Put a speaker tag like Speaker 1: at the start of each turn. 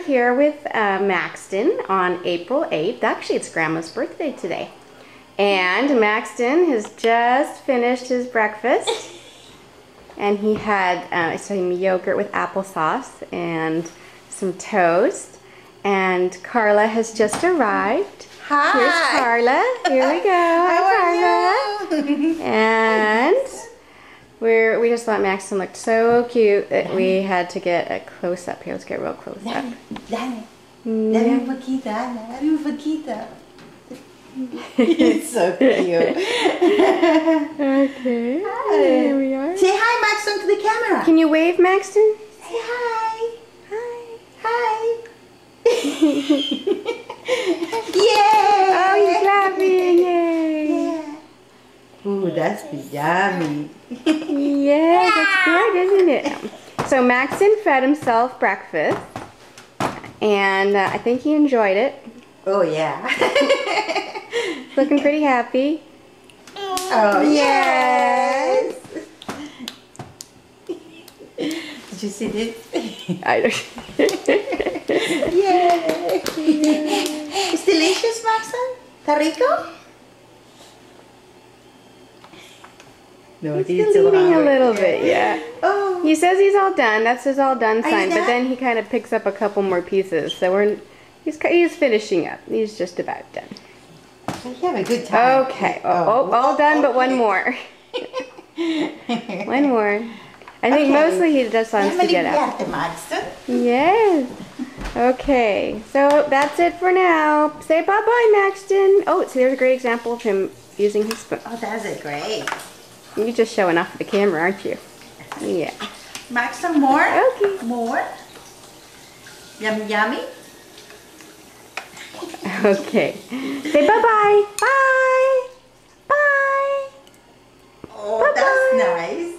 Speaker 1: here with Maxton on April 8th. Actually, it's Grandma's birthday today. And Maxton has just finished his breakfast. And he had some yogurt with applesauce and some toast. And Carla has just arrived.
Speaker 2: Hi.
Speaker 1: Here's Carla. Here we go. Hi, Carla. And we just thought Maxton looked so cute that we had to get a close up here. Let's get real close up.
Speaker 2: Dame un poquito. It's so cute.
Speaker 1: Okay.
Speaker 2: Hi.
Speaker 1: Here we are.
Speaker 2: Say hi, Maxton, to the camera.
Speaker 1: Can you wave, Maxton?
Speaker 2: Say hi.
Speaker 1: Hi.
Speaker 2: Hi.
Speaker 1: Yay!
Speaker 2: Yay!
Speaker 1: Oh, he's clapping! Yay!
Speaker 2: Yeah. Ooh, that's yummy.
Speaker 1: Yeah, that's good, isn't it? So Maxton fed himself breakfast, and I think he enjoyed it.
Speaker 2: Oh yeah.
Speaker 1: Looking pretty happy.
Speaker 2: Oh yes. Did you see this?
Speaker 1: I don't.
Speaker 2: Yay! It's delicious, Maxton. ¿Está rico? No,
Speaker 1: He's still eating a little bit, yeah.
Speaker 2: Oh.
Speaker 1: He says he's all done. That's his all done
Speaker 2: Are
Speaker 1: sign.
Speaker 2: you
Speaker 1: But
Speaker 2: done?
Speaker 1: then he kind of picks up a couple more pieces. So he's finishing up. He's just about done.
Speaker 2: You have a good time.
Speaker 1: Okay. All done, but one more. One more. I think mostly he just wants to get out. Yes. Okay. So that's it for now. Say bye-bye, Maxton. Oh, so there's a great example of him using his spoon.
Speaker 2: Oh, that's a great.
Speaker 1: You're just showing off the camera, aren't you? Yeah.
Speaker 2: Maxton, more?
Speaker 1: Okay.
Speaker 2: More? Yummy, yummy?
Speaker 1: Okay. Say bye-bye. Bye. Bye.
Speaker 2: Oh, that's nice.